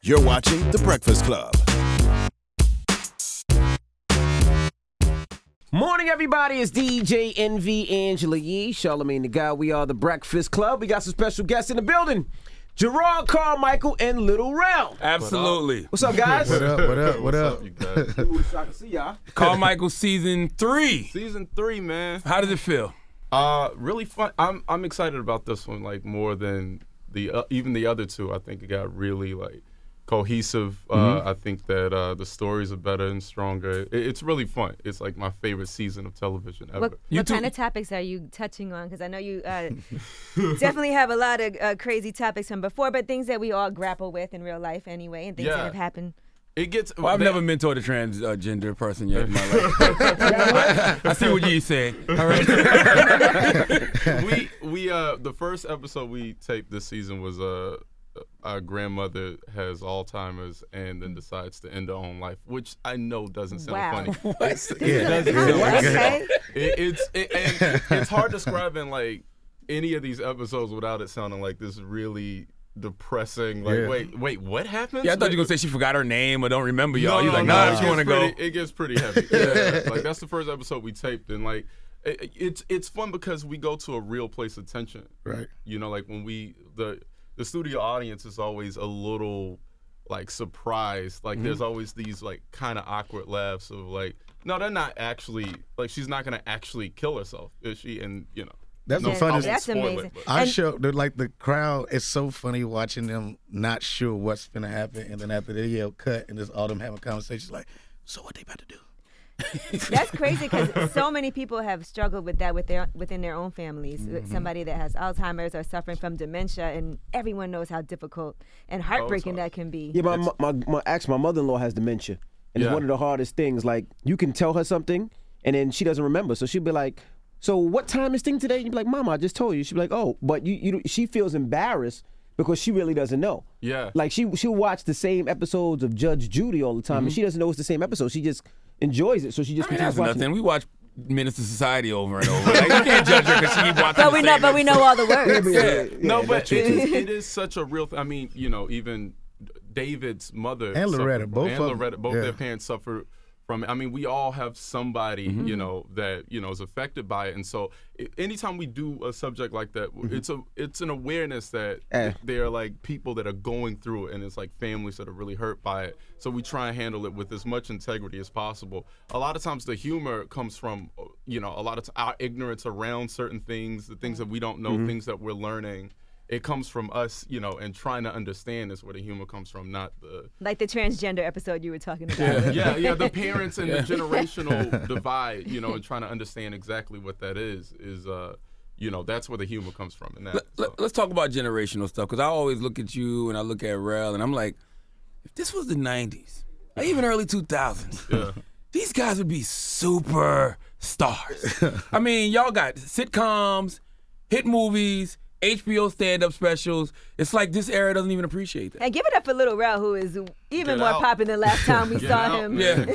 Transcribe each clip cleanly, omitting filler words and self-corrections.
You're watching The Breakfast Club. Morning, everybody. It's DJ NV, Angela Yee, Charlamagne the Guy. We are The Breakfast Club. We got some special guests in the building. Jerrod Carmichael and Lil Rel. Absolutely. What's up, guys? What up? What's up, you guys? I can see y'all. Carmichael season 3. Season 3, man. How does it feel? Really fun. I'm excited about this one, like more than even the other two. I think it got really like cohesive. I think that the stories are better and stronger. It's really fun. It's like my favorite season of television ever. What kind of topics are you touching on? Because I know you definitely have a lot of crazy topics from before, but things that we all grapple with in real life anyway, and things that have happened. It gets. Well, I've never mentored a transgender person yet in my life. I see what you're saying. All right. we the first episode we taped this season was our grandmother has Alzheimer's and then decides to end her own life, which I know doesn't sound funny. It's hard describing like any of these episodes without it sounding like this really depressing. Like, wait, what happened? Yeah, I thought you were gonna say she forgot her name or don't remember y'all. You're like, no, she want to go. It gets pretty heavy. Yeah. Like that's the first episode we taped, and like it's fun because we go to a real place of tension. Right. You know, like when the studio audience is always a little like surprised. Like there's always these like kind of awkward laughs of like, no, they're not actually, like she's not gonna actually kill herself, is she? And you know, that's the funniest. That's amazing. Our show, like the crowd, it's so funny watching them not sure what's gonna happen, and then after they yell cut, and just all them having conversations like, so what they about to do? That's crazy because so many people have struggled with that within their own families. Somebody that has Alzheimer's or suffering from dementia, and everyone knows how difficult and heartbreaking that can be. Yeah, my mother-in-law has dementia, and it's one of the hardest things. Like, you can tell her something, and then she doesn't remember. So she'll be like, so what time is thing today? And you'd be like, Mama, I just told you. She'd be like, oh, but she feels embarrassed because she really doesn't know. Yeah. Like, she'll watch the same episodes of Judge Judy all the time, and she doesn't know it's the same episode. She just enjoys it, so she just continues watching. Nothing. We watch Minister Society over and over. Like, you can't judge her because she keep watching. But we know all the words. No, but it is such a real thing. I mean, you know, even David's mother and Loretta, both their parents suffered from it. I mean, we all have somebody, you know, that, you know, is affected by it. And so anytime we do a subject like that, it's an awareness that there are like people that are going through it, and it's like families that are really hurt by it. So we try and handle it with as much integrity as possible. A lot of times the humor comes from, you know, a lot of our ignorance around certain things, the things that we don't know, things that we're learning. It comes from us, you know, and trying to understand is where the humor comes from, not the... Like the transgender episode you were talking about. Yeah, the parents and the generational divide, you know, and trying to understand exactly what that is, you know, that's where the humor comes from. And let's talk about generational stuff, because I always look at you and I look at Rel, and I'm like, if this was the 90s, or even early 2000s, these guys would be super stars. I mean, y'all got sitcoms, hit movies, HBO stand-up specials. It's like this era doesn't even appreciate that. And give it up for Lil Rel, who is even more popular than last time we saw him. Yeah.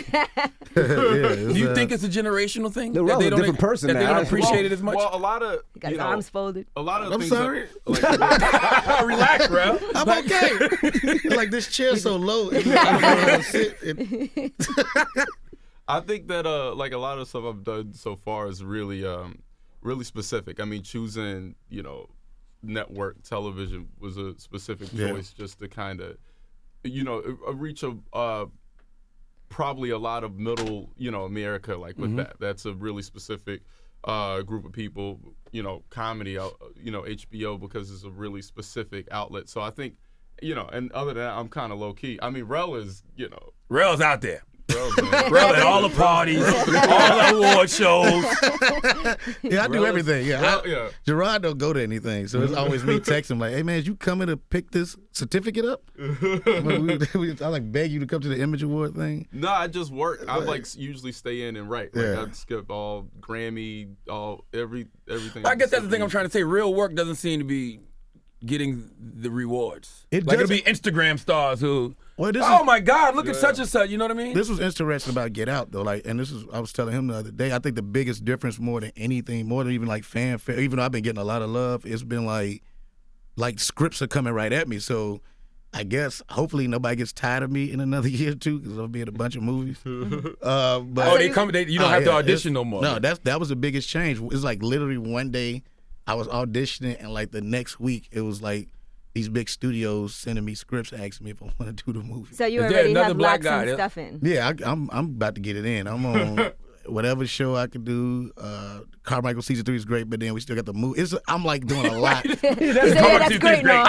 Do you think it's a generational thing? Lil Rel's a different person now. They don't appreciate it as much? Well, a lot of... He got his arms folded. A lot of I'm things sorry. Relax, Rel. I'm okay. Like this chair so low. I think that like a lot of stuff I've done so far is really really specific. I mean, choosing, you know, network television was a specific choice just to kind of, you know, reach probably a lot of middle, you know, America, like with that. That's a really specific group of people, you know, comedy, you know, HBO, because it's a really specific outlet. So I think, you know, and other than that, I'm kind of low key. I mean, Rel is, you know. Rel's out there. Rel at all the parties, all the award shows. Yeah, I do everything. Jerrod don't go to anything, so it's always me texting him like, "Hey man, is you coming to pick this certificate up?" I like beg you to come to the Image Award thing. No, I just work. I like usually stay in and write. Like I skip all Grammy, everything. I guess that's the thing I'm trying to say. Real work doesn't seem to be getting the rewards. It'll be Instagram stars who. Oh my God! Look at such and such. You know what I mean? This was interesting about Get Out though. Like, and I was telling him the other day. I think the biggest difference, more than anything, more than even like fanfare, even though I've been getting a lot of love, it's been like scripts are coming right at me. So I guess hopefully nobody gets tired of me in another year or two because I'll be in a bunch of movies. But they come. You don't have to audition no more. No, that was the biggest change. It's like literally one day I was auditioning, and like the next week it was like these big studios sending me scripts asking me if I want to do the movie. So you already have locked some stuff in. Yeah, I'm about to get it in. I'm on whatever show I could do. Carmichael season 3 is great, but then we still got the movie. I'm like doing a lot. That's great. No.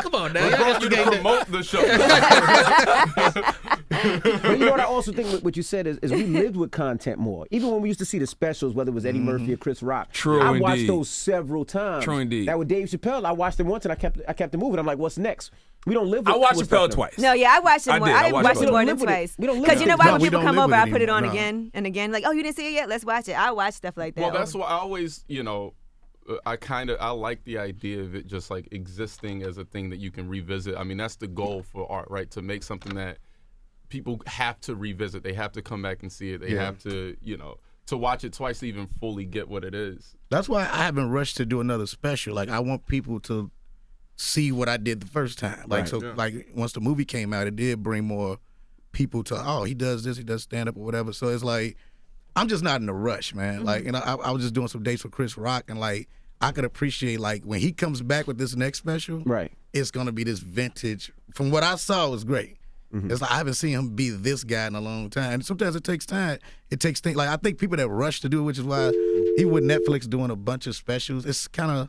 Come on now. We're going to promote the show. But you know what I also think what you said is we lived with content more. Even when we used to see the specials, whether it was Eddie Murphy or Chris Rock. True, I watched those several times. True indeed. That with Dave Chappelle, I watched them once and I kept it moving. I'm like, what's next? We don't live with I watched with Chappelle stuff twice. No, yeah, I watched it more. I watched it more than with twice. We don't live Because you know why when we people don't come live over, with I it put it on anymore. again and again. Like, oh, you didn't see it yet? Let's watch it. I watch stuff like that. Well, that's why I always, I like the idea of it just like existing as a thing that you can revisit. I mean, that's the goal for art, right? To make something that people have to revisit. They have to come back and see it. They have to, to watch it twice to even fully get what it is. That's why I haven't rushed to do another special. Like, I want people to see what I did the first time. Like, like once the movie came out, it did bring more people to, oh, he does this, he does stand up or whatever. So it's like, I'm just not in a rush, man. Mm-hmm. Like, I was just doing some dates with Chris Rock, and like, I could appreciate like when he comes back with this next special, Right. It's gonna be this vintage. From what I saw, it was great. It's like I haven't seen him be this guy in a long time. And sometimes it takes time. It takes things. Like, I think people that rush to do it, which is why even with Netflix doing a bunch of specials, it's kind of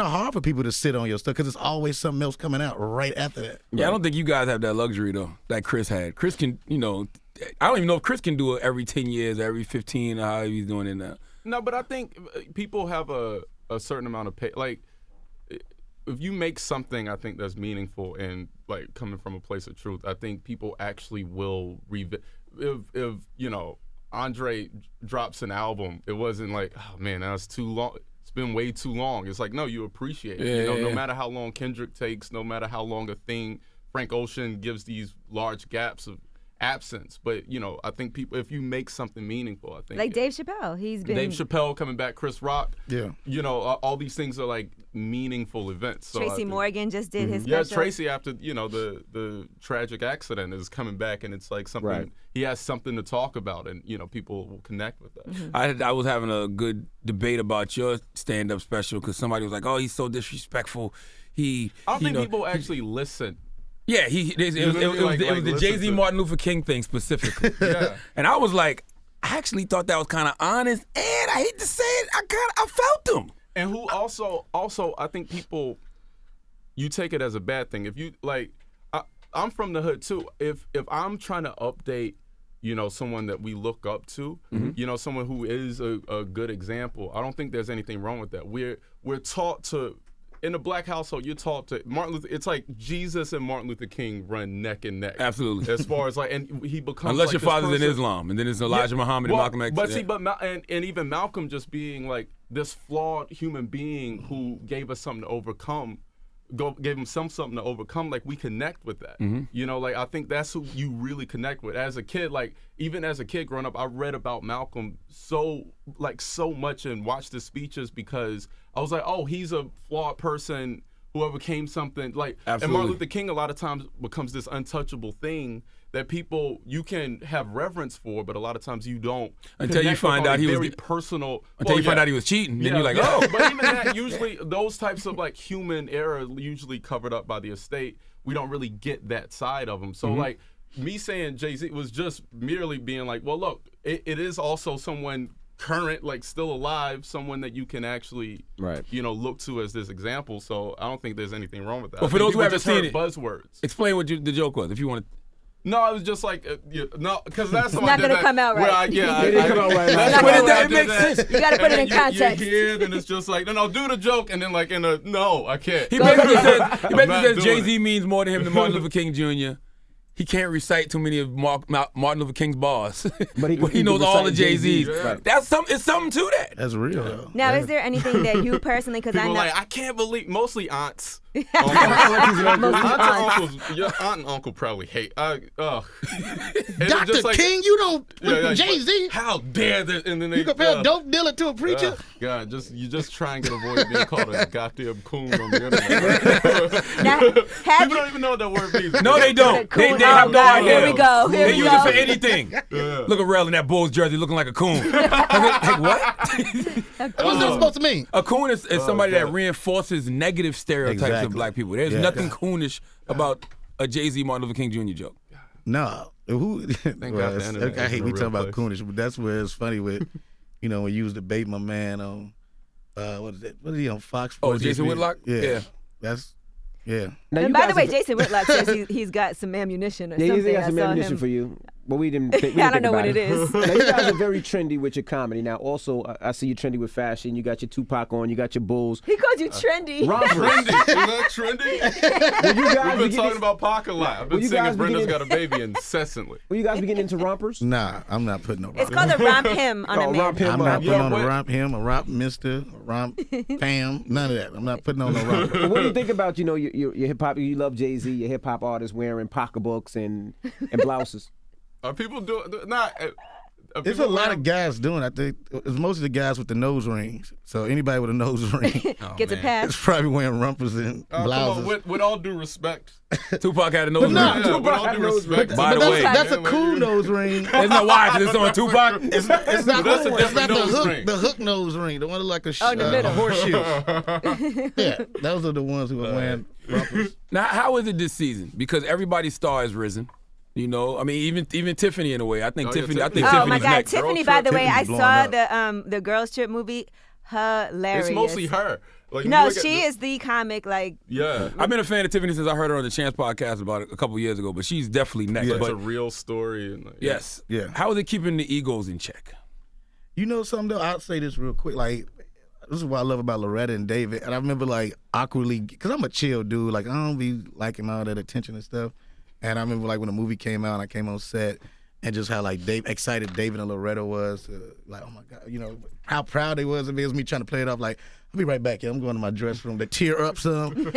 hard for people to sit on your stuff because it's always something else coming out right after that. Yeah, I don't think you guys have that luxury though that Chris had. Chris can, I don't even know if Chris can do it every 10 years, every 15, or how he's doing it now. No, but I think people have a certain amount of pay. Like, if you make something, I think that's meaningful and like coming from a place of truth, I think people actually will if Andre drops an album, it wasn't like, oh man, that's too long. It's been way too long. It's like, no, you appreciate it. No matter how long Kendrick takes, no matter how long a thing, Frank Ocean gives these large gaps of absence. But I think people, if you make something meaningful, I think like Dave Chappelle, he's been Dave Chappelle coming back, Chris Rock. Yeah. All these things are like meaningful events. So Tracy Morgan just did his special. Yeah, Tracy after the tragic accident is coming back, and it's like something he has something to talk about, and people will connect with that. I was having a good debate about your stand-up special because somebody was like, "Oh, he's so disrespectful." I don't think people actually listen. Yeah, it was the Jay-Z Martin Luther King thing specifically. And I was like, I actually thought that was kind of honest, and I hate to say it, I felt him. And who also I think people, you take it as a bad thing. If you like, I'm from the hood too. If I'm trying to update, someone that we look up to, someone who is a good example, I don't think there's anything wrong with that. We're taught to. In a black household, you're taught to Martin Luther. It's like Jesus and Martin Luther King run neck and neck. Absolutely. As far as like, and he becomes unless like your this father's person. in Islam, and then it's Elijah Muhammad and Malcolm X. But see, and even Malcolm just being like this flawed human being who gave us something to overcome. Gave him something to overcome. Like, we connect with that. Like, I think that's who you really connect with. As a kid, like, even as a kid growing up, I read about Malcolm so much and watched his speeches because I was like, oh, he's a flawed person who overcame something. Like, absolutely. And Martin Luther King a lot of times becomes this untouchable thing that people, you can have reverence for, but a lot of times you don't. Until you find out he was very personal. Until you find out he was cheating, then you're like, oh. But even that, usually those types of like human error usually covered up by the estate. We don't really get that side of them. So like me saying Jay-Z was just merely being like, well, look, it is also someone current, like still alive, someone that you can actually, look to as this example. So I don't think there's anything wrong with that. But for those who haven't seen it, buzzwords. Explain what the joke was, if you want to. No, I was just like, no, because that's it's not gonna come out right. It didn't come out right. It makes sense. You gotta put it in context. You hear it, and it's just like, no, do the joke, and then like no, I can't. He basically says Jay-Z means more to him than Martin Luther King Jr. He can't recite too many of Martin Luther King's bars, but he knows all the Jay-Z's. Right. It's something to that. That's real. Though. Now, is there anything that you personally, because I know, like, I can't believe, mostly aunts. Your aunt and uncle probably hate. Dr. Like, King, you don't. Jay-Z. How dare that? And then they You compare a dope dealer to a preacher? God, you just try and get avoid being called a goddamn coon on the internet. People don't even know what that word means. No, they don't. They have no idea. Here we go. They use it for anything. Look at Rel in that Bulls jersey looking like a coon. Like what? What's that supposed to mean? A coon is somebody that reinforces negative stereotypes of black people. There's nothing coonish about a Jay-Z Martin Luther King Jr. joke. No. Who? Well, I hate we talking about coonish, but that's where it's funny with, when you was debating my man on, what is it? What is he on Fox? Oh, Jason Whitlock? Yeah. That's. Yeah. Now, and by the way, Jason Whitlock says he's got some ammunition or something. He's got some ammunition for you. But we didn't think I don't know what it is. Now, you guys are very trendy with your comedy. Now, also, I see you trendy with fashion. You got your Tupac on. You got your Bulls. He called you trendy. Trendy. Is that trendy? We've been talking about Pac a lot. I've been singing Brenda's Got a Baby incessantly. Will you guys be getting into rompers? Nah, I'm not putting no rompers. It's called a romp him on a man. Romp him I'm not up. putting on a romp him, a romp mister, a romp fam, none of that. I'm not putting on no romper. But what do you think about, your hip-hop? You love Jay-Z, your hip-hop artists wearing pocketbooks and blouses. Are people doing There's a lot of guys doing it. I think it's mostly the guys with the nose rings. So anybody with a nose ring Gets a pass. is probably wearing rompers and blouses. Come on, with all due respect. Tupac had a nose ring. With all due respect. By the way, That's a cool nose ring. isn't that why? Because it's on Tupac? It's not That's a different nose ring. the hook nose ring, the one like a in the middle. horseshoe. Yeah, those are the ones who are wearing rompers. Now, how is it this season? Because everybody's star has risen. I mean, even Tiffany in a way. I think Tiffany. I think Oh Tiffany's my God, next. Tiffany! By the way, I Tiffany's saw blowing the Girls Trip movie. Hilarious. It's mostly her. Like, No, she is the comic. Like, Yeah. I've been a fan of Tiffany since I heard her on the Chance podcast about a couple years ago. But she's definitely next. It's But a real story. And yes, Yeah. How is it keeping the egos in check? You know something though? I'll say this real quick. Like, this is what I love about Loretta and David. And I remember like awkwardly, because I'm a chill dude. Like, I don't be liking all that attention and stuff. And I remember like when the movie came out and I came on set and just how like excited David and Loretta was. Like, oh my God, how proud they was of me. It was me trying to play it off like, I'll be right back. I'm going to my dressing room to tear up some.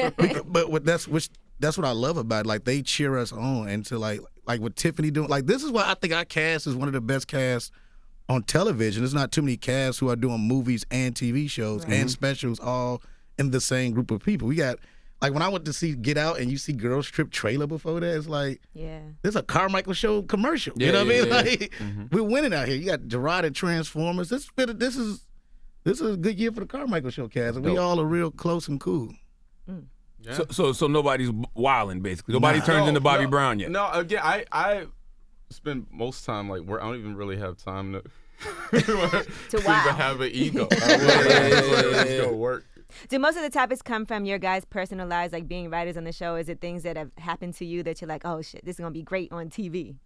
But that's what I love about it. Like, they cheer us on. And to like what Tiffany doing. Like, this is why I think our cast is one of the best casts on television. There's not too many casts who are doing movies and TV shows and specials all in the same group of people. We got, like, when I went to see Get Out and you see Girls Trip trailer before that, it's like, there's a Carmichael Show commercial. You know what I mean? Like, we're winning out here. You got Jerrod and Transformers. This is a good year for the Carmichael Show cast. And we all are real close and cool. Yeah. So nobody's wilding basically. Nobody turns into Bobby Brown yet. No, again, I spend most time like where I don't even really have time to to wow. even have an ego. Just go work. Do most of the topics come from your guys' personal lives, like being writers on the show? Is it things that have happened to you that you're like, oh shit, this is gonna be great on TV?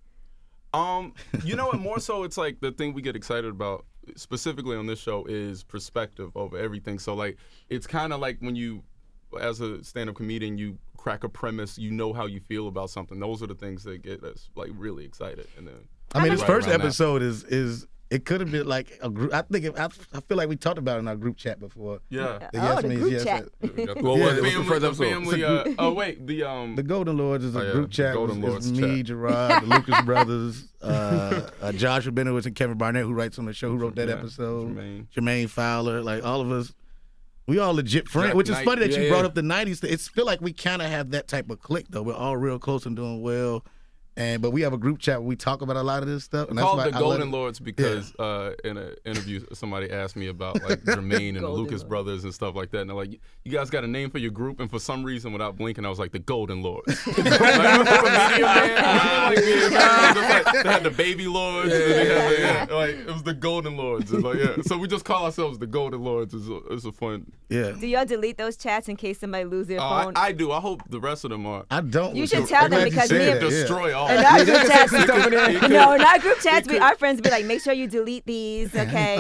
You know what? More so, it's like the thing we get excited about specifically on this show is perspective over everything. So like, it's kind of like when you, as a stand-up comedian, you crack a premise, you know how you feel about something. Those are the things that get us like really excited. And then I mean, this first episode is it could have been like a group. I feel like we talked about it in our group chat before. Yeah. The group chat. Well, what's the first episode? The Golden Lords is a group chat. Golden Lords it's me, Jerrod, the Lucas brothers, Josh Rabinowitz and Kevin Barnett, who writes on the show, who wrote that episode. Jermaine Fowler, like all of us. We all legit friends, which is funny that you brought up the 90s. It's feel like we kind of have that type of clique, though. We're all real close and doing well. But we have a group chat where we talk about a lot of this stuff. And called the Golden Lords because in an interview somebody asked me about like Jermaine and the Lucas brothers and stuff like that. And they're like, you guys got a name for your group? And for some reason, without blinking, I was like, the Golden Lords. Like, they had the Baby Lords. They had like, it was the Golden Lords. And like, so we just call ourselves the Golden Lords. It's a fun. Yeah. Do y'all delete those chats in case somebody lose their phone? I do. I hope the rest of them are. I don't. You should tell them because me and destroy all. in our group chats, no, in our group chats, our friends be like, make sure you delete these, okay?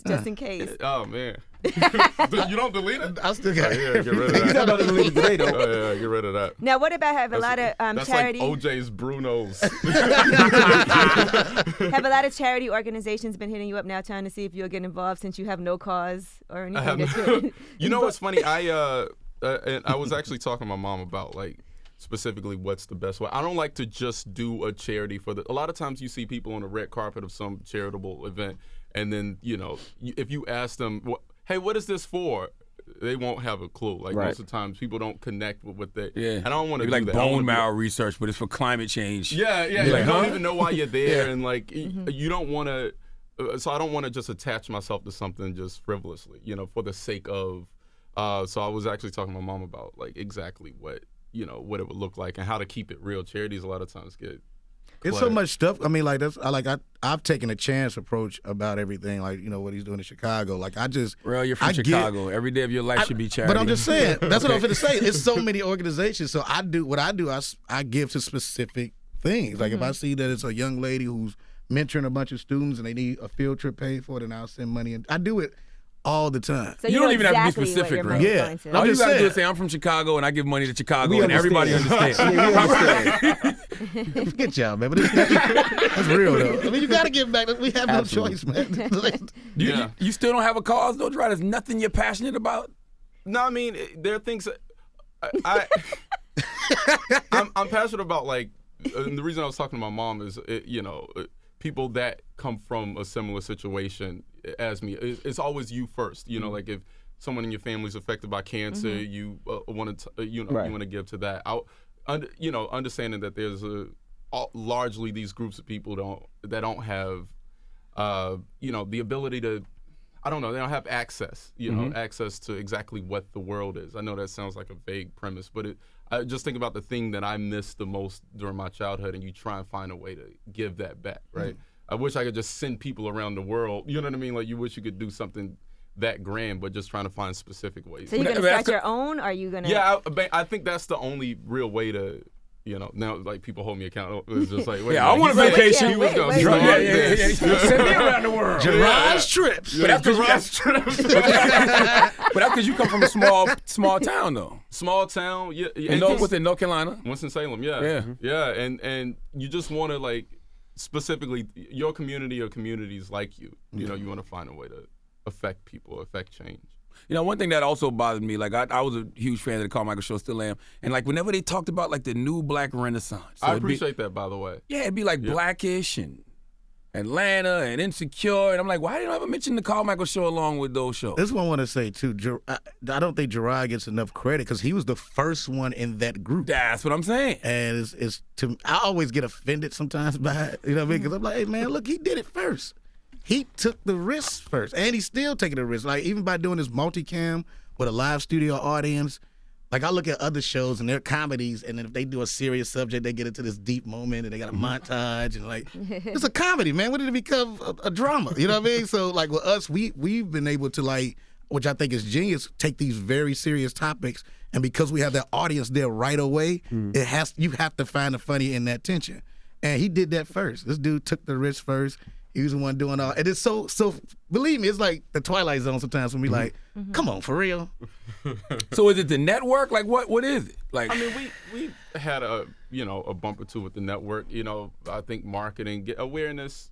Just in case. Oh man. You don't delete it? I still got it. Yeah, get rid of that. He's not about to delete it today, though. Oh, yeah, get rid of that. Now, what about have a lot of that's charity? Like OJ's Bruno's. Have a lot of charity organizations been hitting you up now, trying to see if you'll get involved since you have no cause or anything? You know what's funny? and I was actually talking to my mom about like specifically what's the best way. I don't like to just do a charity a lot of times you see people on the red carpet of some charitable event, and then if you ask them, hey, what is this for? They won't have a clue. Like most of the times, people don't connect with what they. Yeah. And I don't want to do like that. bone marrow research, but it's for climate change. Yeah. Like, you don't even know why you're there, and like Mm-hmm. you don't want to. So I don't want to just attach myself to something just frivolously, for the sake of. So I was actually talking to my mom about like exactly what what it would look like and how to keep it real. Charities a lot of times get. It's so much stuff. I mean, like I've taken a chance approach about everything. Like what he's doing in Chicago. Like Rel, you're from Chicago. Every day of your life should be charity. But I'm just saying. That's what I'm going to say. It's so many organizations. So I give to specific things. Like if I see that it's a young lady who's mentoring a bunch of students and they need a field trip paid for, then I'll send money. And I do it all the time. So you don't even have to be exactly specific, right? Yeah. All you just got to do saying. is say, I'm from Chicago and I give money to Chicago, We and everybody understands. Yeah, we understand. Forget y'all, man. But that's real, though. I mean, you got to give back. We have no choice, man. You still don't have a cause, though, Jerrod? There's nothing you're passionate about? No, I mean there are things that I'm passionate about. Like, and the reason I was talking to my mom is, people that come from a similar situation as me. It's always you first. Like if someone in your family is affected by cancer, you want to you want to give to that. Understanding that there's largely these groups of people that don't have the ability to. I don't know. They don't have access, access to exactly what the world is. I know that sounds like a vague premise, but I just think about the thing that I missed the most during my childhood, and you try and find a way to give that back, right? I wish I could just send people around the world. You know what I mean? Like you wish you could do something that grand, but just trying to find specific ways. So you're gonna start your own? Or are you gonna? Yeah, I think that's the only real way to. Now like people hold me accountable. It's just like, wait, I want a vacation. He was going to Send me around the world. Jerrod's trips. But that's because you come from a small town, though. Small town, yeah. Within North Carolina. Winston-Salem, yeah. And you just want to like specifically your community or communities like you. You want to find a way to affect people, affect change. One thing that also bothered me, like I was a huge fan of the Carmichael Show, still am, and like whenever they talked about like the new black renaissance. So I appreciate that, by the way. Yeah, it'd be like Blackish and Atlanta and Insecure, and I'm like, why didn't I ever mention the Carmichael Show along with those shows? This one I want to say too. I don't think Jerrod gets enough credit because he was the first one in that group. That's what I'm saying. And I always get offended sometimes by it. You know what I mean? Because I'm like, hey man, look, he did it first. He took the risk first, and he's still taking the risk. Like even by doing this multicam with a live studio audience. Like I look at other shows and they're comedies, and then if they do a serious subject, they get into this deep moment and they got a montage and like it's a comedy, man. When did it become a drama? You know what I mean? So like with us, we've been able to like, which I think is genius, take these very serious topics, and because we have that audience there right away, you have to find the funny in that tension. And he did that first. This dude took the risk first. He was the one doing all, and it's so. Believe me, it's like the Twilight Zone sometimes when we like, come on, for real. So is it the network? Like what is it? Like I mean, we had a bump or two with the network. I think marketing, awareness,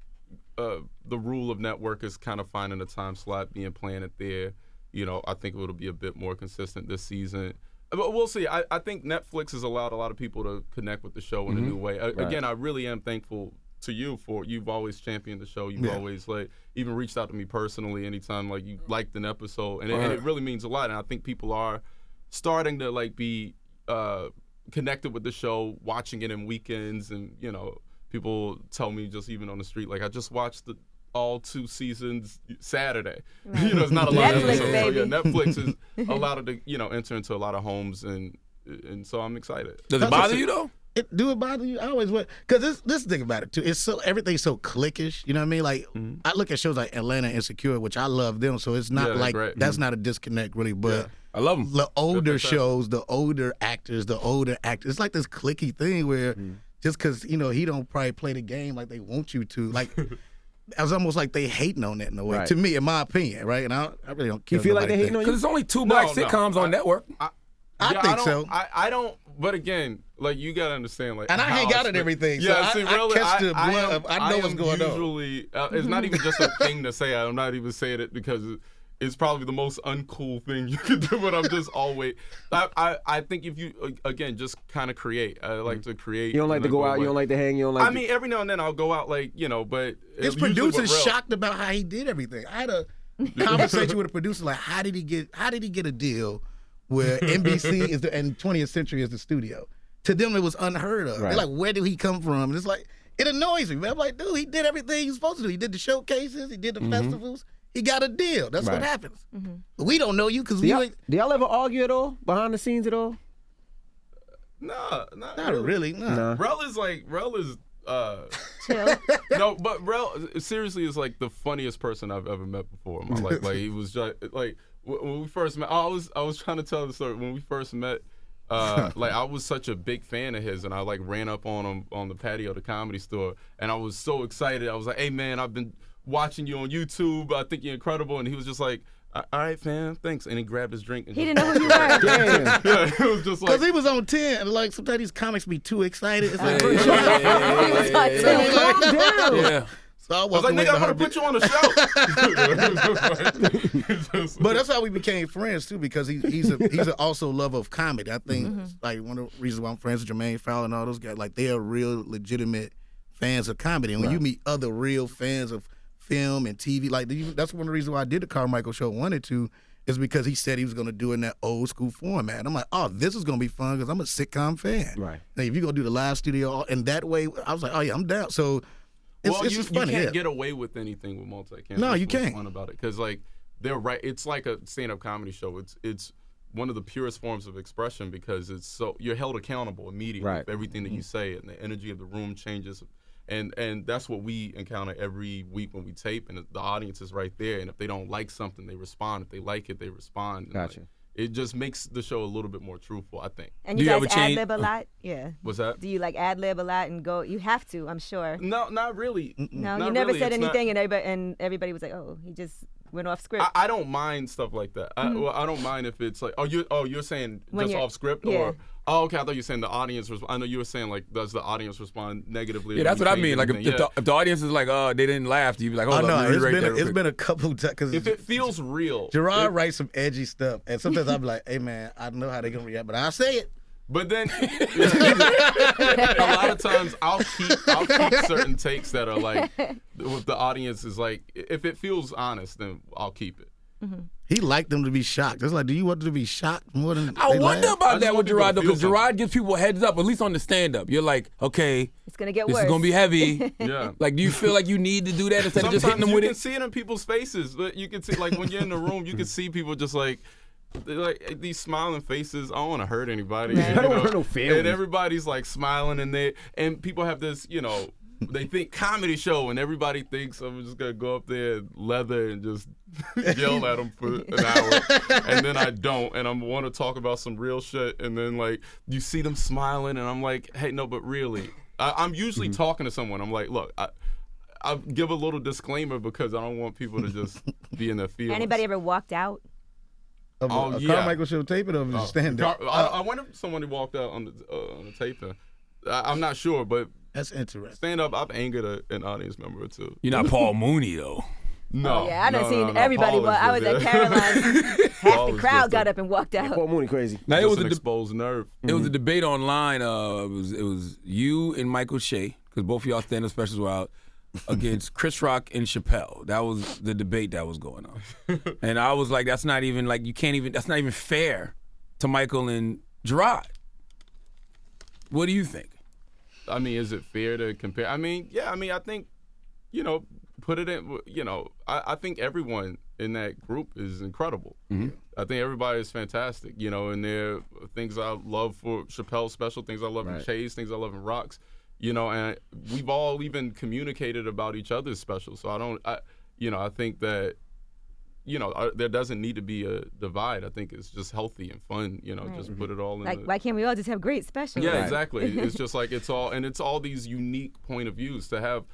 the rule of network is kind of finding a time slot, being planted there. I think it'll be a bit more consistent this season. But we'll see. I think Netflix has allowed a lot of people to connect with the show in a new way. Again, I really am thankful to you for you've always championed the show. You've always like even reached out to me personally anytime like you liked an episode, and it really means a lot. And I think people are starting to like be connected with the show, watching it in weekends, and people tell me just even on the street like I just watched all 2 seasons Saturday. Right. It's not a lot of episodes. Baby. So Netflix is allowed to enter into a lot of homes, and so I'm excited. Does it bother you though? Do it bother you? I always would, because this thing about it too. It's so everything's so cliquish. You know what I mean? Like I look at shows like Atlanta Insecure, which I love them. So it's not like that's not a disconnect really. But I love them. The older shows, the older actors, it's like this cliquey thing where just because he don't probably play the game like they want you to, like. It was almost like they hating on that in a way, to me, in my opinion, right? And I really don't care. You feel like they hating on you? Because it's only 2 black sitcoms on network. I think so. I don't. But again, like you gotta understand, like, and I hang out and everything. So I catch the blood. I know what's going on. Usually, it's not even just a thing to say. I'm not even saying it because is probably the most uncool thing you can do, but I'm just always. I think if you again just kind of create. I like to create. You don't like to go out. You don't like to hang. You don't like. I mean, every now and then I'll go out, like but his producer's shocked about how he did everything. I had a conversation with a producer like, how did he get a deal where NBC is and 20th Century is the studio? To them, it was unheard of. Right. They're like, where did he come from? And it's like, it annoys me, man. I'm like, dude, he did everything he was supposed to do. He did the showcases. He did the festivals. He got a deal. That's what happens. But we don't know you because we ain't. Do y'all ever argue at all behind the scenes at all? Nah, not really. Nah. Rel is chill. No, but Rel seriously is like the funniest person I've ever met before in my life. Like he was just like when we first met. I was trying to tell the story when we first met. Like I was such a big fan of his, and I like ran up on him on the patio of the Comedy Store, and I was so excited. I was like, "Hey man, I've been watching you on YouTube. I think you're incredible." And he was just like, "All right, fam, thanks." And he grabbed his drink. And he didn't know who you were. Damn. Yeah, it was just like because he was on 10, and like sometimes these comics be too excited. It's like, He was on 10. Calm down. Yeah. So I was like, nigga, I'm gonna put you on the show. But that's how we became friends too, because he's also lover of comedy. I think like one of the reasons why I'm friends with Jermaine Fowler and all those guys, like they are real legitimate fans of comedy. And when you meet other real fans of film and TV, like that's one of the reasons why I did the Carmichael Show. Wanted to is because he said he was going to do it in that old school format. I'm like, oh, this is going to be fun because I'm a sitcom fan. Right. Now, if you're going to do the live studio in that way, I was like, oh yeah, I'm down. So. It's just funny, you can't get away with anything with multi-cam. No, you What's can't. Fun about it because like they're right. It's like a stand-up comedy show. It's one of the purest forms of expression because it's so you're held accountable immediately for everything that you say, and the energy of the room changes, and that's what we encounter every week when we tape, and the audience is right there. And if they don't like something, they respond. If they like it, they respond. Gotcha. Like, it just makes the show a little bit more truthful, I think. And you guys ad-lib a lot? Yeah. What's that? Do you like ad-lib a lot and go? You have to, I'm sure. No, not really. No, not you never really. said It's anything, and everybody was like, "Oh, he just went off script." I don't mind stuff like that. I don't mind if it's like, you're saying when just off script, or okay, I thought you were saying the audience. I know you were saying like, does the audience respond negatively? Yeah, that's what I mean. Like if the audience is like, oh, they didn't laugh, you'd be like, hold up, it's been a couple of times. If it feels real, Jerrod writes some edgy stuff, and sometimes I'm like, hey man, I know how they're gonna react, but I'll say it. But then a lot of times I'll keep certain takes that are like, if the audience is like, if it feels honest, then I'll keep it. He liked them to be shocked. It's like, do you want them to be shocked more than I wonder about that with Jerrod, though, because something. Jerrod gives people a heads up, at least on the stand-up. You're like, okay, it's going to get this worse. is going to be heavy. Yeah. Like, do you feel like you need to do that instead of just hitting them with it? You can see it in people's faces. You can see, like, when you're in the room, you can see people just like these smiling faces. I don't want to hurt anybody. I don't want to hurt no feelings. And everybody's like smiling, and people have this, they think comedy show, and everybody thinks I'm just gonna go up there leather and just yell at them for an hour, and then I don't, and I want to talk about some real shit, and then like you see them smiling, and I'm like, hey, no, but really, I'm usually talking to someone. I'm like, look, I give a little disclaimer because I don't want people to just be in their feelings. Anybody ever walked out? Carmichael Show taping of his stand-up. I wonder if somebody walked out on the taping. I'm not sure, but. That's interesting. Stand up, I've angered an audience member or two. You're not Paul Mooney, though. No. Oh, yeah, I done seen no, everybody. Paul I was at Caroline's. Half the crowd got up and walked out. Paul Mooney crazy. Now, it was an exposed nerve. It was a debate online. It was you and Michael Shea, because both of y'all stand-up specials were out, against Chris Rock and Chappelle. That was the debate that was going on. And I was like, that's not even fair to Michael and Jerrod. What do you think? I mean, is it fair to compare? I mean, yeah. I mean, I think, put it in. I think everyone in that group is incredible. Mm-hmm. I think everybody is fantastic. And there are things I love for Chappelle's special, things I love in Chase, things I love in Rock's. And we've all even communicated about each other's specials. So I think that. There doesn't need to be a divide. I think it's just healthy and fun, just put it all in. Like, why can't we all just have great specials? Yeah, exactly. It's just like it's all these unique point of views to have,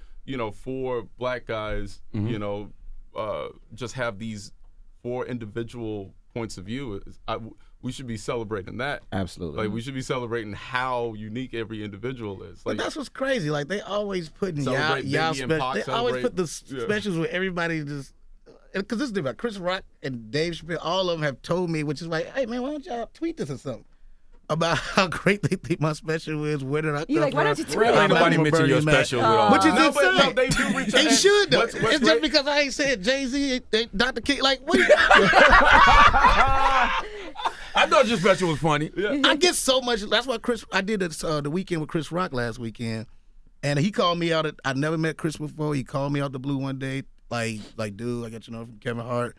4 black guys, just have these 4 individual points of view. We should be celebrating that. Absolutely. Like we should be celebrating how unique every individual is. Like, but that's what's crazy. Like they always put in y'all specials. They always put the specials where everybody just. because this is about Chris Rock and Dave Chappelle, all of them have told me, which is like, hey, man, why don't y'all tweet this or something? About how great they think my special is, where did I come like, why don't you tweet it? Ain't nobody mention your special at all. Which is insane. No, they do reach They out. should, though. What's It's just great- because I ain't said Jay-Z, Dr. King, like, what? I thought your special was funny. I get so much. That's why I did the weekend with Chris Rock last weekend, and he called me out. I never met Chris before. He called me out the blue one day, like, dude, I got you know from Kevin Hart.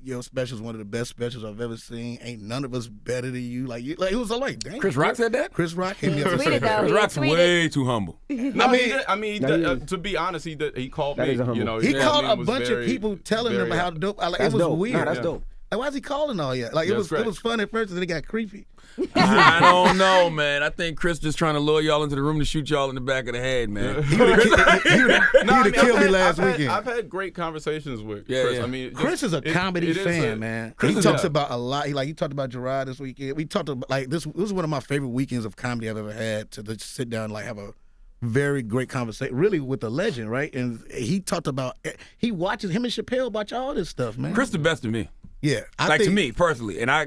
Your special is one of the best specials I've ever seen. Ain't none of us better than you. Like it was like, dang. Chris Rock said that? Chris Rock hit me up. Tweeted though. Chris Rock's way too humble. To be honest, he called That me. is a humble. You know, He his called name a was bunch of people telling him how dope. It That's was dope. weird. Nah, that's dope. Like, why is he calling all yet? Like, Yeah, it that's right. was fun at first, and then it got creepy. I don't know, man. I think Chris just trying to lure y'all into the room to shoot y'all in the back of the head, man. He would have killed me last weekend. I've had great conversations with Yeah, Chris. yeah. I mean, Chris is a comedy fan, man. Chris He is talks a- about a lot. He talked about Jerrod this weekend. We talked about like this was one of my favorite weekends of comedy I've ever had, to just sit down and like have a very great conversation, really with a legend, right? And he talked about he watches him and Chappelle watch all this stuff, man. Chris the best of me. Yeah, To me personally, and I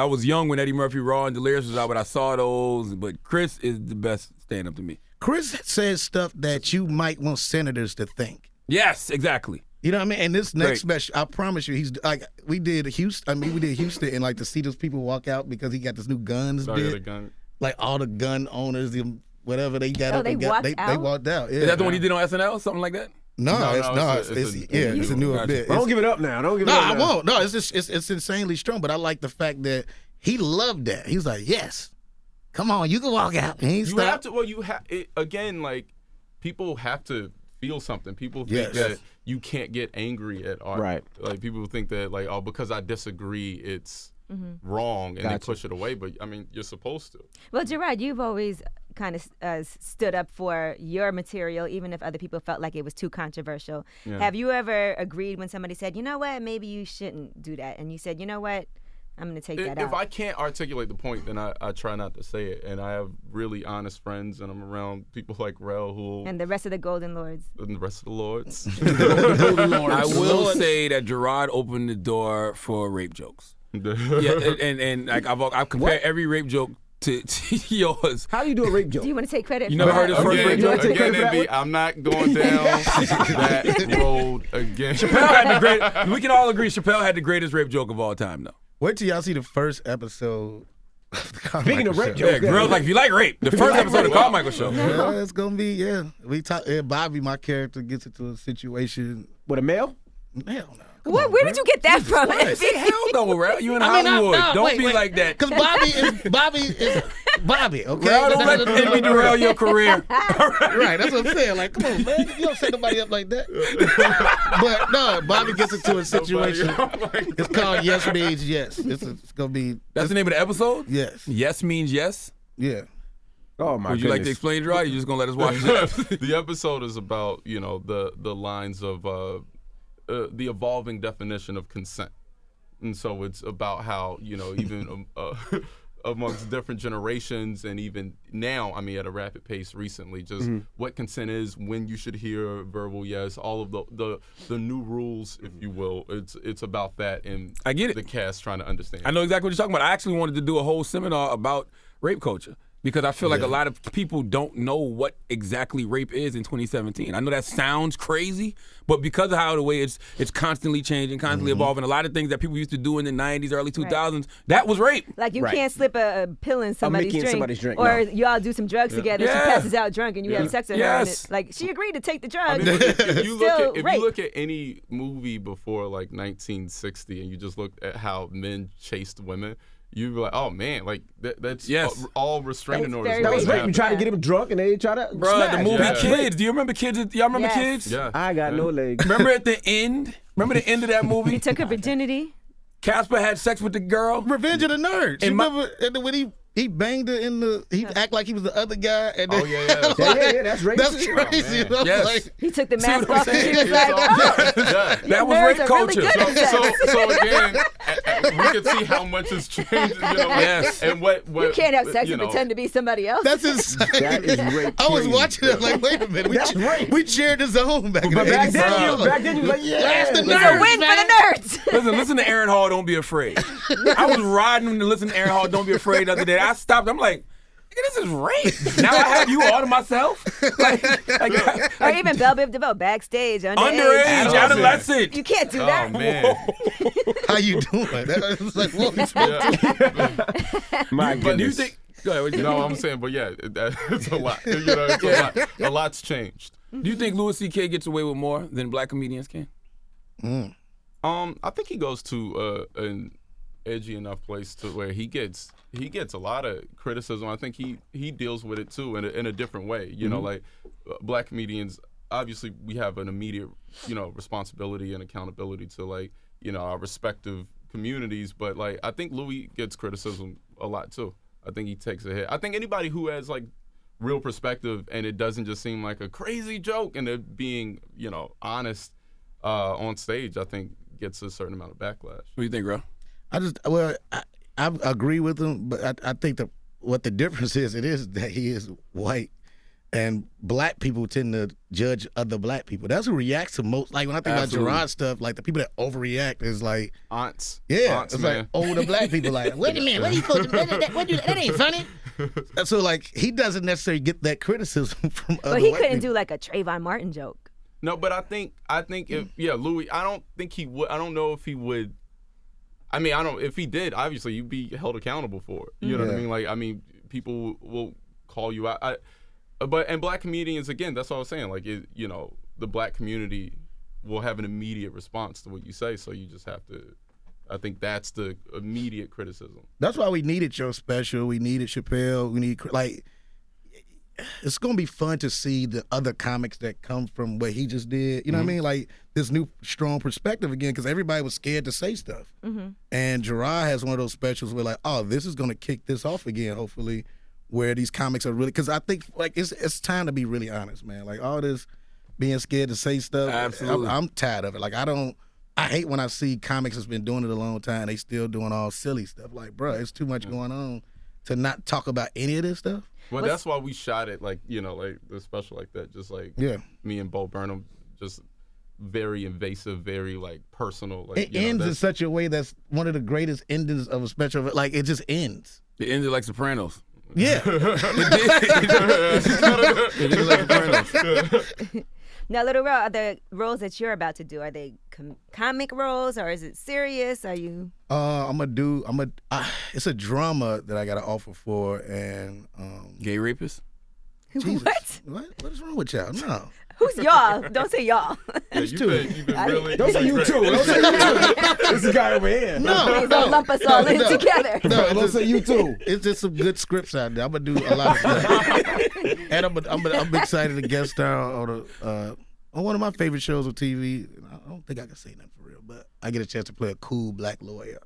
was young when Eddie Murphy Raw and Delirious was out, but I saw those. But Chris is the best stand up to me. Chris says stuff that you might want senators to think. Yes, exactly. You know what I mean? And this next Great. special, I promise you, he's like we did Houston, and like to see those people walk out because he got this new guns. Like all the gun owners, the whatever they got up they and got, walked they out? walked out. Yeah. Is that the one he did on SNL, something like that? No, it's it's a newer Gotcha. bit. Don't give it up now. Don't give No, it up I now. won't. No, it's just it's insanely strong. But I like the fact that he loved that. He was like, "Yes, come on, you can walk out." And he You stopped. have to. Well, you have again. Like people have to feel something. People think Yes. that you can't get angry at art. Right. Like people think that like, oh, because I disagree, it's wrong, and they Gotcha. push it away. But I mean, you're supposed to. Well, Jerrod, you've always kind of stood up for your material, even if other people felt like it was too controversial. Yeah. Have you ever agreed when somebody said, you know what, maybe you shouldn't do that, and you said, you know what, I'm going to take that out? If I can't articulate the point, then I try not to say it. And I have really honest friends, and I'm around people like Rel who And the rest of the Golden Lords. and the rest of the lords. I will say that Jerrod opened the door for rape jokes. Yeah, and like I've compared every rape joke to yours. How do you do a rape joke? Do you want to take credit You for never that? heard his first rape joke? Again, Envy, I'm not going down that road again. Chappelle had the great. We can all agree Chappelle had the greatest rape joke of all time, though. Wait till y'all see the first episode. Speaking of rape Show. Yeah, girls like if you like rape, the first episode of Carmichael Show. Yeah, it's gonna be we talk. Bobby, my character, gets into a situation. With a male? Hell no. Where did you get that from? Say hell no, Rel. You in Hollywood. Don't be like that. Because Bobby is Bobby. Okay, Rel, don't let envy derail your career. Right, that's what I'm saying. Like, come on, man, you don't set nobody up like that. But no, Bobby gets into a situation. It's called Yes Means Yes. It's gonna be. That's the name of the episode? Yes. Yes means yes? Yeah. Oh my Would you like to explain, Gerard? You're just going to let us watch it? The episode is about, the lines of the evolving definition of consent. And so it's about how, even amongst different generations and even now, at a rapid pace recently, just what consent is, when you should hear verbal yes, all of the new rules, if you will. It's about that, and I get it. The cast trying to understand. I know exactly what you're talking about. I actually wanted to do a whole seminar about rape culture because I feel like a lot of people don't know what exactly rape is in 2017. I know that sounds crazy, but because of how the way it's constantly changing, constantly evolving, a lot of things that people used to do in the 90s, early 2000s, that was rape. Like you can't slip a pill in somebody's Mickey in drink, somebody's drink, or no. y'all do some drugs together. Yeah. She passes out drunk, and you have sex with her. And Yes. it's like she agreed to take the drugs. If you Still rape. look at any movie before like 1960 and you just look at how men chased women, you'd be like, oh man, like that's Yes. all restraining That's orders. very That was rape. rape. You try to get him drunk and they try to Bro, the smash. movie Yeah. Kids. Do you remember Kids? Y'all remember Yes. Kids? Yeah. I got no legs. Remember at the end? Remember the end of that movie? He took her virginity. Casper had sex with the girl. Revenge of the Nerds. In You my- remember when he He banged her in the. He act like he was the other guy. And then, That's racist. That's crazy. Oh, Yes. Like, He took the See what mask I'm off and she saying? was like, oh, That was nerds rape are really culture. good at sex. So again, we can see how much has changed. Yes. And what You can't have sex you and know, pretend to be somebody else. that's insane. That is rape. I was crazy, watching it like, wait a minute. That's rape. We cheered his own back in But the back 80s. then, you was like, yeah. It's a win for the nerds. Listen to Aaron Hall, Don't Be Afraid. I was riding to listen to Aaron Hall, Don't Be Afraid the other day. I stopped. I'm like, nigga, this is rape. Now I have you all to myself? Or even Belle Biv DeVoe, backstage, Underage, adolescent. You can't do Oh that. man. How you doing? That was like, whoa. My But do you goodness. think... Go ahead, what you No, I'm saying, but yeah, it's a lot. It's a lot. A lot's changed. Do you think Louis C.K. gets away with more than black comedians can? I think he goes to an edgy enough place to where he gets a lot of criticism. I think he deals with it too in a different way. You know, like black comedians, obviously we have an immediate, responsibility and accountability to our respective communities. But I think Louis gets criticism a lot too. I think he takes a hit. I think anybody who has real perspective and it doesn't just seem like a crazy joke and they're being, honest on stage, I think gets a certain amount of backlash. What do you think, bro? I agree with him, but I think what the difference is, it is that he is white, and black people tend to judge other black people. That's who reacts to most. Like when I think Absolutely. about Jerrod stuff, like the people that overreact is like Aunts. Yeah, Aunts, it's man. like older black people. Like, wait a minute, what are you supposed to? That ain't funny. So he doesn't necessarily get that criticism from other. But he white couldn't people. do like a Trayvon Martin joke. No, but I think if Louis, I don't think he would. I don't know if he would. I mean, if he did, obviously you'd be held accountable for it. You know what I mean? People will call you out. And black comedians, again, that's what I was saying. The black community will have an immediate response to what you say. So you just have to. I think that's the immediate criticism. That's why we needed your special. We needed Chappelle. We need it's gonna be fun to see the other comics that come from what he just did. You know what I mean? Like this new strong perspective again, because everybody was scared to say stuff. And Jerrod has one of those specials where this is gonna kick this off again. Hopefully, where these comics are really, because I think it's time to be really honest, man. Like all this being scared to say stuff. Absolutely. I'm tired of it. I hate when I see comics that's been doing it a long time. They still doing all silly stuff. Like, bro, it's too much going on to not talk about any of this stuff. Well, that's why we shot it the special like that. Just me and Bo Burnham, just very invasive, very personal. It ends in such a way that's one of the greatest endings of a special. Like it just ends. It ended like Sopranos. Yeah. It ended like Sopranos. Now, Lil Rel, are the roles that you're about to do, are they comic roles or is it serious? Are you? It's a drama that I got to offer for, and Gay rapist? Jesus. What is wrong with y'all? No. Who's y'all? Don't say y'all. You've been really. Don't say you too. Don't say you too. This is guy over here. Please don't lump us all in together. No, Don't say you too. It's just some good scripts out there. I'm gonna do a lot of stuff, and I'm excited to guest star on one of my favorite shows on TV. I don't think I can say nothing for real, but I get a chance to play a cool black lawyer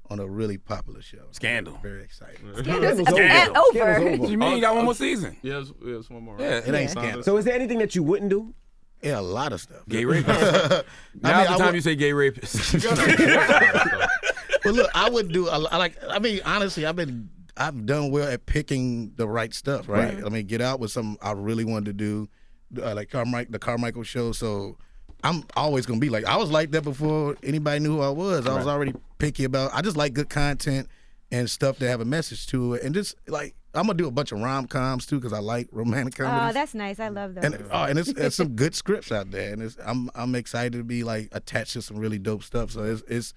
on a really popular show. Scandal. Very exciting. Scandal's over. over. What you mean? You got one more season. Yeah, it's one more. Right? Yeah. It ain't scandal. So is there anything that you wouldn't do? Yeah, a lot of stuff. Gay rapist. Now's the time you say gay rapist. Well, look, I would do. Honestly, I've done well at picking the right stuff. Right. I mean, Get Out was something I really wanted to do, like the Carmichael Show. So I'm always gonna be like, I was like that before anybody knew who I was. I was already picky about. I just like good content and stuff that have a message to it, and just I'm gonna do a bunch of rom-coms too because I like romantic comedies. Oh, that's nice. I love those. And it's some good scripts out there, and I'm excited to be attached to some really dope stuff. So it's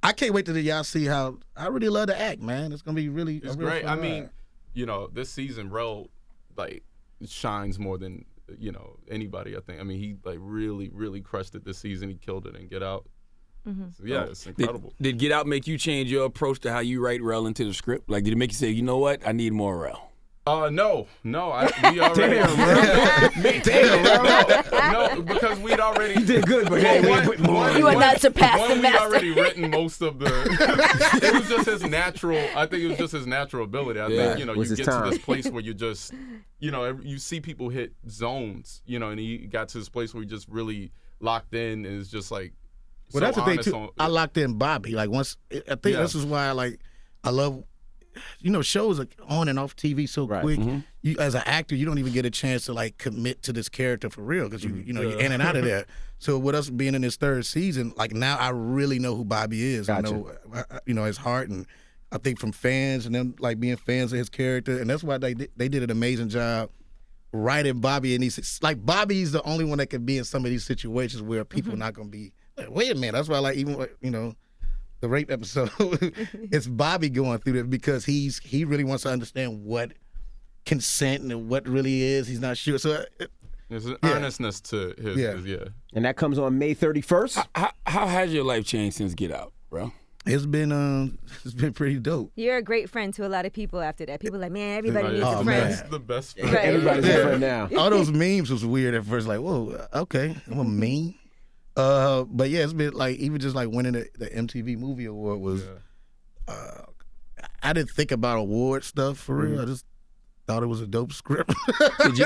I can't wait till y'all see how I really love to act, man. It's gonna be really It's great. I mean, this season Rel shines more than anybody. I think. I mean, he really really crushed it this season. He killed it in Get Out. So, yeah, it's incredible. Did Get Out make you change your approach to how you write Rel into the script? Did it make you say, you know what, I need more Rel? No, we already. No, because we'd already. You did good, but hey, you are not surpassing we'd already written most of the. It was just his natural. I think it was just his natural ability. I think you get to this place where you just, you see people hit zones, and he got to this place where he just really locked in, and it's just like. Well, that's the thing too. I locked in Bobby. Like once, I think this is why I love. Shows are on and off TV so quick. Mm-hmm. You, as an actor, you don't even get a chance to like commit to this character for real because you're in and out of there. So with us being in this third season, like now I really know who Bobby is. Gotcha. I know his heart, and I think from fans and them like being fans of his character, and that's why they did an amazing job writing Bobby in these. Like Bobby's the only one that can be in some of these situations where people are not going to be. Like, wait a minute, that's why the rape episode, it's Bobby going through that because he really wants to understand what consent and what really is. He's not sure. So there's an earnestness to his. And that comes on May 31st. How has your life changed since Get Out, bro? It's been pretty dope. You're a great friend to a lot of people after that. People are like, man, everybody needs a friend. That's the best friend. Right. Everybody's a friend now. All those memes was weird at first. Like, whoa, okay, I'm a meme. But yeah, it's been like even just like winning the MTV Movie Award was. I didn't think about award stuff for real. I just thought it was a dope script.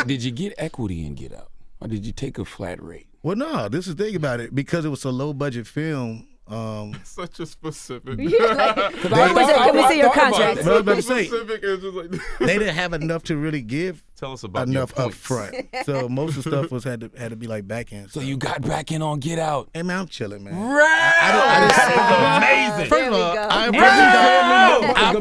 Did you get equity in Get Out, or did you take a flat rate? Well, no. This is the thing about it because it was a low budget film. Such a specific. Can we see your contract? I was about to say, specific is just like they didn't have enough to really give. Tell us about enough your up front. So most of the stuff was had to be like back end. So you got back in on Get Out. Hey man, I'm chilling, man. Amazing. First of all, I'm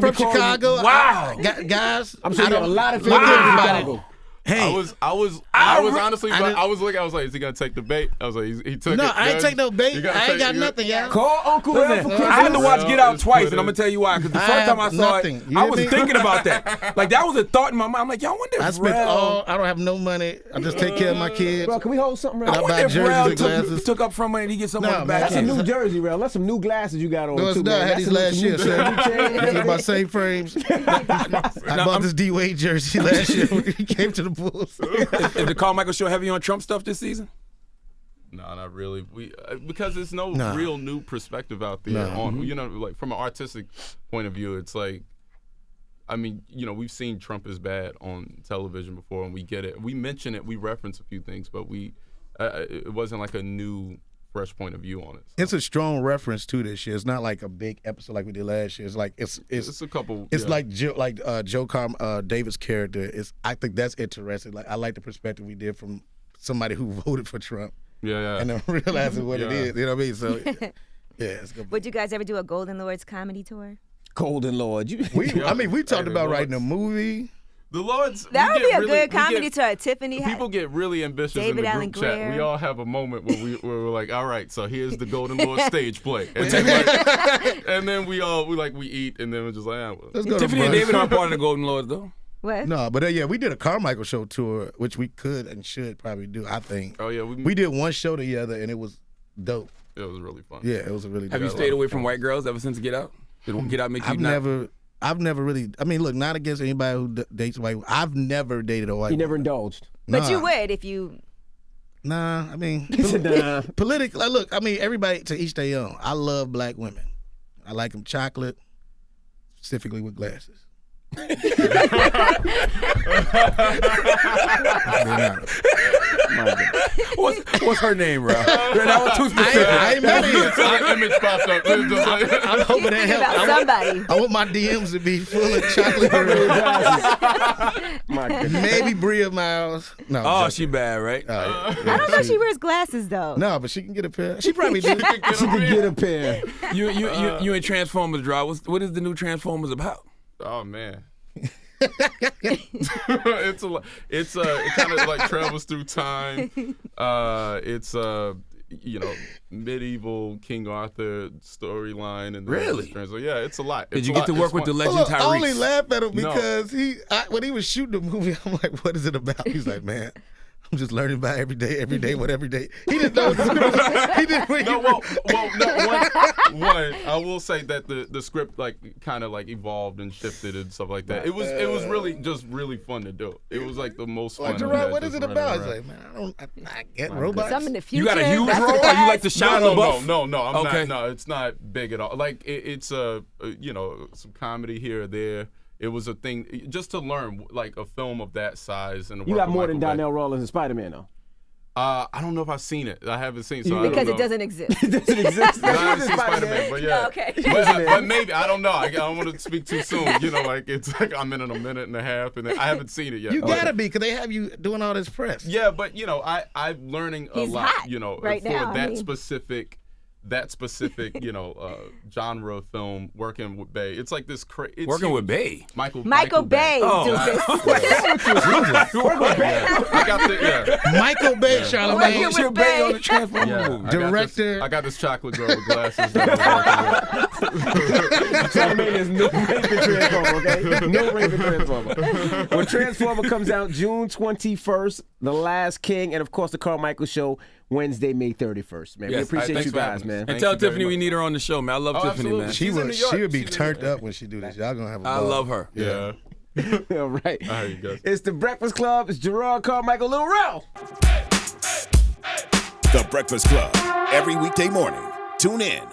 from Chicago. Wow, guys, I'm sure you have a lot of family in Chicago. Hey, I was honestly, I was like, is he gonna take the bait? I was like, he took it. No, I ain't take no bait. I ain't got nothing, y'all. Call Uncle Rel for Christmas. I had to watch Get Out twice, and I'm gonna tell you why. Because the first time I saw nothing. it, I was thinking about that. Like that was a thought in my mind. I'm like, y'all wonder if I spent Rel. I don't have no money. I just take care of my kids. Bro, can we hold something, Rel? I wonder if Rel took up from money and he gets something on the back That's end. a New Jersey, Rel. That's some new glasses you got on. No, it's too, not. I man. had these last year, sir. These are my same frames. I bought this D-Wade jersey last year when he came to the Bulls. Is the Carmichael Show heavy on Trump stuff this season? No, not really. Because there's no real new perspective out there on like from an artistic point of view. It's like, I mean, we've seen Trump is bad on television before, and we get it. We mention it. We reference a few things, but it wasn't like a new, fresh point of view on it. So. It's a strong reference to this year. It's not like a big episode like we did last year. It's like it's a couple. It's like David's character. I think that's interesting. Like I like the perspective we did from somebody who voted for Trump. Yeah. And then realizing what it is. You know what I mean? So it's good. Would you guys ever do a Golden Lords comedy tour? Golden Lord. We talked about writing a movie. The Lords. That would be a good comedy tour. Tiffany. People get really ambitious in the group chat. We all have a moment where we're like, all right, so here's the Golden Lord stage play, and then we eat, and then we're just like, Let's go. Tiffany and David aren't part of the Golden Lords though. What? No, but we did a Carmichael Show tour, which we could and should probably do. I think. Oh yeah, we did one show together, and it was dope. It was really fun. Yeah, it was a really. Have you stayed away from white girls ever since Get Out? Did Get Out make you I've never really. I mean, look, not against anybody who dates white. I've never dated a white. You never indulged. But you would if you. Nah, I mean, politically. Look, I mean, everybody to each their own. I love black women. I like them chocolate, specifically with glasses. What's her name, bro? That was too specific. I ain't mad at you. Image popped up. I'm hoping that helps. About somebody. I want my DMs to be full of chocolate glasses. Maybe Bria Miles. No. Oh, she bad, right? I don't know if she wears glasses though. No, but she can get a pair. She probably do. She can get a pair. You in Transformers, Draw. What is the new Transformers about? Oh man. It kind of like travels through time. It's medieval King Arthur storyline and really, yeah, it's a lot. Did you get to work with the legend Tyrese? I only laugh at him because when he was shooting the movie, I'm like, what is it about? He's like, man, I'm just learning about every day. He didn't know the script. He didn't. One, I will say that the script like kind of like evolved and shifted and stuff like that. It was really just really fun to do. It was like the most fun. Jerrod, what is it about? It's like, man, I get robots. Some in the future. You got a huge role, or you like to shout the buff? No, I'm okay. not. No, it's not big at all. Like it's some comedy here or there. It was a thing just to learn like a film of that size and. You got more than Donnell Rawlings and Spider-Man though. I don't know if I've seen it. I haven't seen it. So because I don't know. it doesn't exist. It doesn't exist. I haven't seen Spider-Man, but yeah. Oh, okay. But maybe I don't know. I don't want to speak too soon. Like it's like I'm in a minute and a half, and I haven't seen it yet. You gotta be, because they have you doing all this press. Yeah, but I'm learning a lot. Hot right for now, that specific. Genre film, working with Bay. It's like this crazy. Working with Bay. Michael Bay. Oh. I got the Michael Bay, Charlamagne. What's your Bay on the Transformer movie? Director. I got this chocolate girl with glasses. Charlamagne is no Raven Transformer, okay? No Raven Transformer. When Transformer comes out June 21st, The Last King, and of course the Carmichael Show Wednesday, May 31st. Man, we appreciate you guys, man. And tell Tiffany we need her on the show, man. I love Tiffany, man. She would be turned up when she do this. Y'all gonna have a ball. I love her. Yeah. All right. All right, you guys. It's The Breakfast Club. It's Jerrod Carmichael, Lil Rel. The Breakfast Club. Every weekday morning. Tune in.